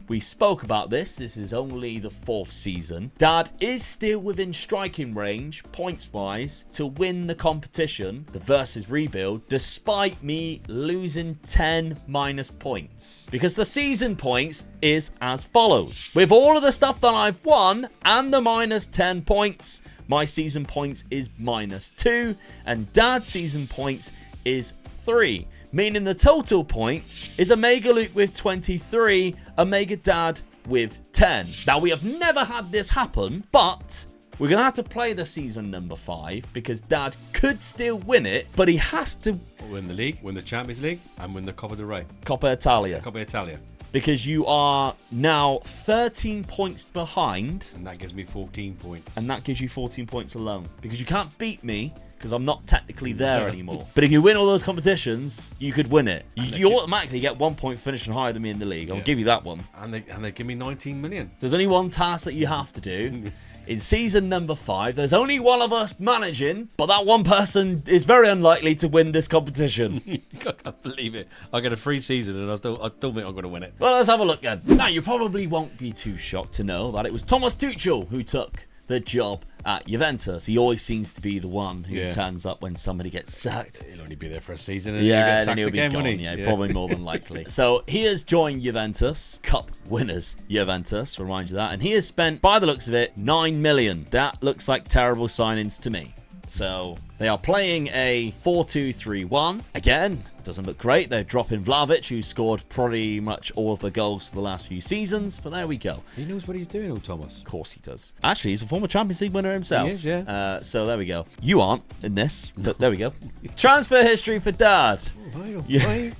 We spoke about this. This is only the 4th season. Dad is still within striking range, points-wise, to win the competition, the Versus Rebuild, despite me losing 10 minus points. Because the season points is as follows. With all of the stuff that I've won and the minus 10 points, my season points is -2, and Dad's season points is 3. Meaning the total points is Omega Luke with 23, Omega Dad with 10. Now, we have never had this happen, but we're going to have to play the season number 5 because Dad could still win it, but he has to win the league, win the Champions League, and win the Coppa del Rey. Coppa Italia. Coppa Italia. Because you are now 13 points behind. And that gives me 14 points. And that gives you 14 points alone. Because you can't beat me, because I'm not technically there anymore. But if you win all those competitions, you could win it. You automatically get 1 point finishing higher than me in the league. I'll give you that one. And they give me 19 million. There's only one task that you have to do. In season number 5, there's only one of us managing, but that one person is very unlikely to win this competition. I can't believe it. I get a free season and I still think I'm going to win it. Well, let's have a look then. Now, you probably won't be too shocked to know that it was Thomas Tuchel who took the job at Juventus. He always seems to be the one who turns up when somebody gets sacked. He'll only be there for a season and he'll get sacked again, won't he? Yeah, probably more than likely. So he has joined Juventus, Cup winners Juventus, remind you that, and he has spent, by the looks of it, 9 million. That looks like terrible signings to me. So they are playing a 4-2-3-1. Again, doesn't look great. They're dropping Vlahovic, who scored pretty much all of the goals for the last few seasons. But there we go. He knows what he's doing, old Thomas. Of course he does. Actually, he's a former Champions League winner himself. He is, yeah. So there we go. You aren't in this, but there we go. Transfer history for Dad. Can you take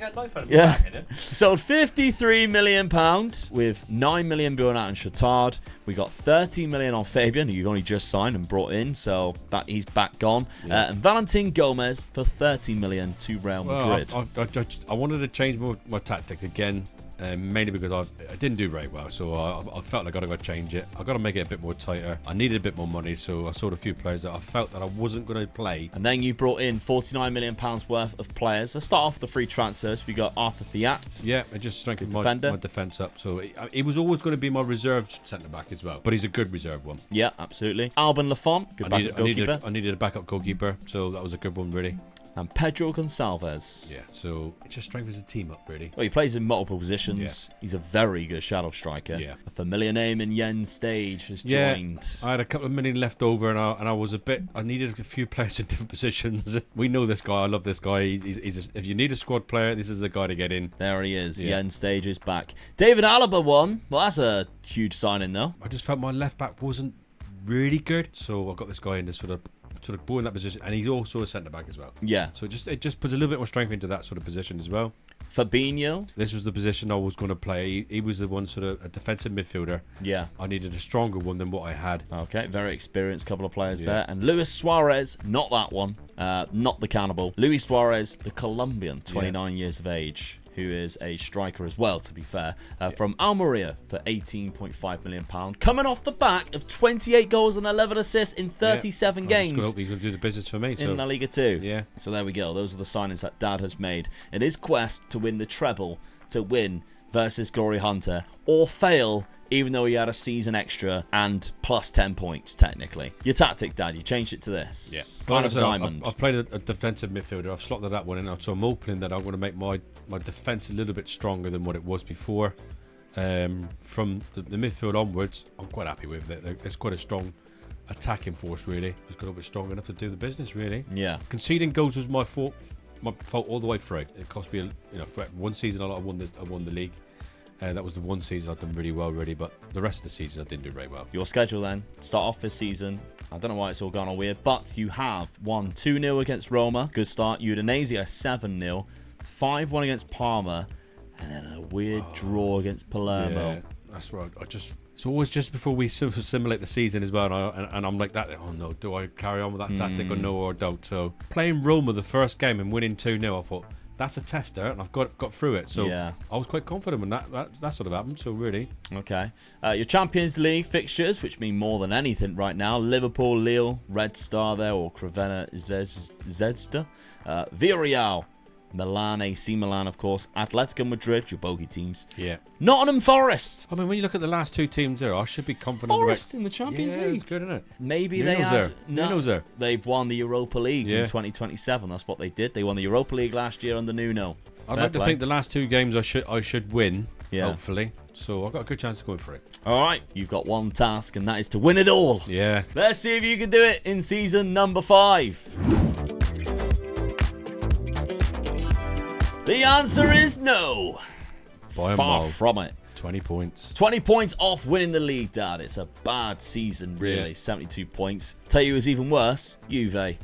that knife out of yeah. my back? Sold £53 million with $9 million going out in Shatard. We got $30 million on Fabian, who you only just signed and brought in, so that he's back gone. Yeah. And Valentin Gomez for $30 million to Real Madrid. I wanted to change my tactic again. mainly because I didn't do very well, so I felt like I got to change it. I got to make it a bit more tighter. I needed a bit more money, so I sold a few players that I felt that I wasn't going to play. And then you brought in £49 million worth of players. Let's start off with the free transfers. We got Arthur Theat. Yeah, it just strengthened my defence up. So he was always going to be my reserve centre back as well, but he's a good reserve one. Yeah, absolutely. Alban Lafont, good backup goalkeeper. I needed a backup goalkeeper, so that was a good one, really. And Pedro Gonçalves. Yeah, so it just strengthens the team up, really. Well, he plays in multiple positions. Yeah. He's a very good shadow striker. Yeah. A familiar name in Jens Stage has joined. I had a couple of million left over, and I was I needed a few players in different positions. We know this guy. I love this guy. If you need a squad player, this is the guy to get in. There he is. Yeah. Jens Stage is back. David Alaba won. Well, that's a huge signing, though. I just felt my left back wasn't really good, so I got this guy in to sort of ball in that position, and he's also a centre back as well. Yeah. So it just puts a little bit more strength into that sort of position as well. Fabinho. This was the position I was going to play. He was the one sort of a defensive midfielder. Yeah. I needed a stronger one than what I had. Okay, very experienced couple of players there. And Luis Suarez, not that one, not the cannibal. Luis Suarez, the Colombian, 29 years of age, who is a striker as well, to be fair, from Almeria for £18.5 million, coming off the back of 28 goals and 11 assists in 37 games. I hope he's going to do the business for me. In La Liga 2. Yeah. So there we go. Those are the signings that Dad has made in his quest to win the treble, to win versus Glory Hunter, or fail, even though he had a season extra and plus 10 points, technically. Your tactic, Dad, you changed it to this. Yeah. Kind of diamond. I've played a defensive midfielder. I've slotted that one in, so I'm hoping that I'm going to make my defence a little bit stronger than what it was before. From the midfield onwards, I'm quite happy with it. It's quite a strong attacking force, really. Just got to be strong enough to do the business, really. Yeah. Conceding goals was my fault all the way through. It cost me, for one season I won the league. That was the one season I'd done really well, really, but the rest of the season I didn't do very well. Your schedule then, start off this season. I don't know why it's all gone all weird, but you have won 2-0 against Roma. Good start. Udinese 7-0. 5-1 against Parma. And then a weird draw against Palermo. Yeah, that's right. It's always just before we simulate the season as well, and I'm like that. Oh no, do I carry on with that tactic or no, or don't? So playing Roma the first game and winning 2-0, I thought that's a tester, and I've got through it. So yeah. I was quite confident when that sort of happened. So really, okay. Your Champions League fixtures, which mean more than anything right now: Liverpool, Lille, Red Star there, or Crvena Zvezda, Villarreal, Milan, AC Milan, of course, Atletico Madrid, your bogey teams. Yeah. Nottingham Forest. I mean, when you look at the last two teams there, I should be confident. Forest in the Champions League. It's good, isn't it? Maybe Nuno's they had. there. Nuno's there. They've won the Europa League in 2027. That's what they did. They won the Europa League last year under Nuno. I'd like to think the last two games I should win. Yeah. Hopefully. So I've got a good chance of going for it. All right. You've got one task, and that is to win it all. Yeah. Let's see if you can do it in season number 5. The answer is no. Far from it. 20 points. 20 points off winning the league, Dad. It's a bad season, really. Yeah. 72 points. Tell you who's even worse, Juve.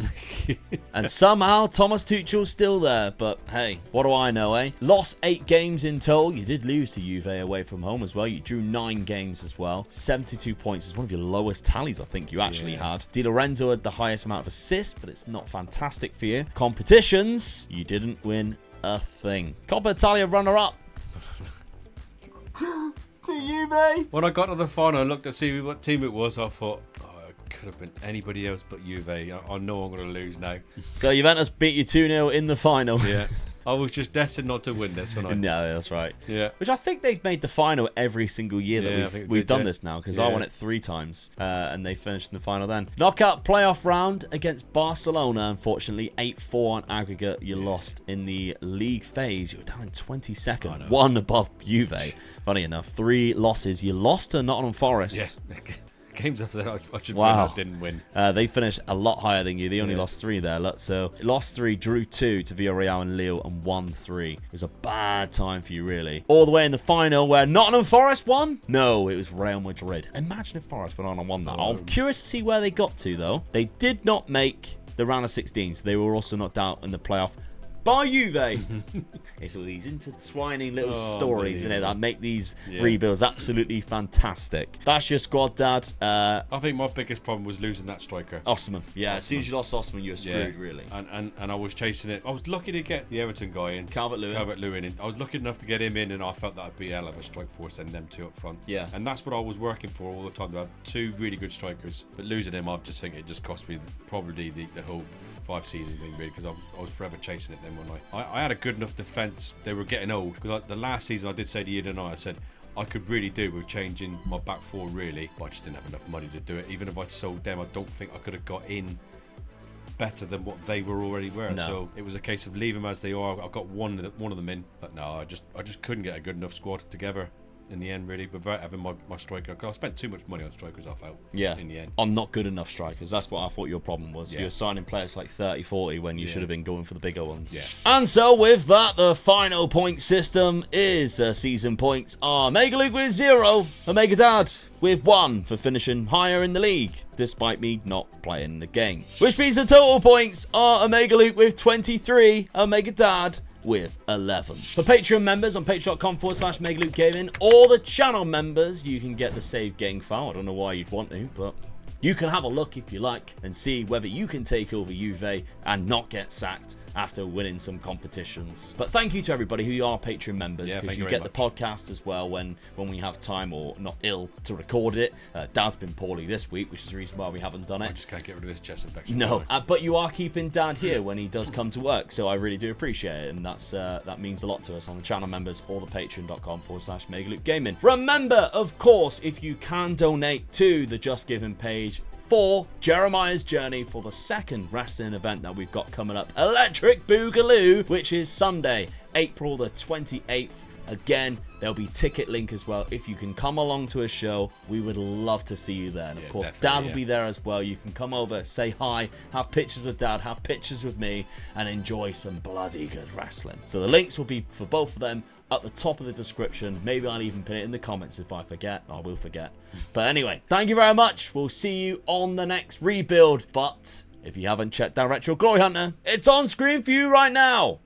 And somehow Thomas Tuchel's still there. But hey, what do I know, eh? Lost 8 games in total. You did lose to Juve away from home as well. You drew 9 games as well. 72 points is one of your lowest tallies I think you actually had. Di Lorenzo had the highest amount of assists, but it's not fantastic for you. Competitions, you didn't win a thing. Coppa Italia runner-up. To Juve. When I got to the final, I looked to see what team it was. I thought, it could have been anybody else but Juve. I know I'm going to lose now. So Juventus beat you 2-0 in the final. Yeah. I was just destined not to win this one. No, that's right. Yeah. Which I think they've made the final every single year that we've done this now, because I won it 3 times and they finished in the final then. Knockout playoff round against Barcelona, unfortunately. 8-4 on aggregate. You lost in the league phase. You were down in 22nd. 1 above Juve. Funny enough, 3 losses. You lost to Nottingham Forest. Yeah. Games after that I should win, I didn't win. They finished a lot higher than you. They only lost 3 there. Look, so lost 3, drew 2 to Villarreal and Lille, and won 3. It was a bad time for you, really. All the way in the final where Nottingham Forest won? No, it was Real Madrid. Imagine if Forest went on and won that. I'm curious to see where they got to, though. They did not make the round of 16, so they were also knocked out in the playoff by Juve. It's all these intertwining little stories in it that make these rebuilds absolutely fantastic. That's your squad, Dad. I think my biggest problem was losing that striker. Osman. Yeah, as soon as you lost Osman, you were screwed, really. And I was chasing it. I was lucky to get the Everton guy in. Calvert-Lewin in. I was lucky enough to get him in, and I felt that would be a hell of a strike force and them two up front. Yeah. And that's what I was working for all the time. To have two really good strikers. But losing him, I just think it just cost me probably the whole 5 season thing, really, because I was forever chasing it then, wasn't I had a good enough defence. They were getting old, because the last season I did say to you tonight, I said I could really do with changing my back four, really, but I just didn't have enough money to do it. Even if I'd sold them, I don't think I could have got in better than what they were already were. No. So it was a case of leave them as they are. I got one of them in, but no, I just couldn't get a good enough squad together in the end, really, without having my striker. I spent too much money on strikers, I felt. Yeah. In the end. On not good enough strikers. That's what I thought your problem was. Yeah. You were signing players like 30, 40 when you should have been going for the bigger ones. Yeah. And so with that, the final point system is season points are Omega Luke with 0, Omega Dad with 1 for finishing higher in the league, despite me not playing the game. Which means the total points are Omega Luke with 23, Omega Dad with 11. For Patreon members on patreon.com/MegaLukeGaming, Gaming, or the channel members, you can get the saved game file. I don't know why you'd want to, but you can have a look if you like and see whether you can take over Juve and not get sacked after winning some competitions. But thank you to everybody who are Patreon members, because you get the podcast as well when we have time or not ill to record it. Dad's been poorly this week, which is the reason why we haven't done it. I just can't get rid of this chest infection. No, but you are keeping Dad here when he does come to work, so I really do appreciate it, and that means a lot to us on the channel members or the patreon.com/MegaLukeGaming. Gaming. Remember, of course, if you can donate to the Just Giving page for Jeremiah's Journey for the second wrestling event that we've got coming up, Electric Boogaloo, which is Sunday, April the 28th. Again, there'll be ticket link as well. If you can come along to a show, we would love to see you there. And of course, Dad will be there as well. You can come over, say hi, have pictures with Dad, have pictures with me, and enjoy some bloody good wrestling. So the links will be for both of them at the top of the description. Maybe I'll even put it in the comments if I forget. I will forget. But anyway, thank you very much. We'll see you on the next rebuild. But if you haven't checked out Retro Glory Hunter, it's on screen for you right now.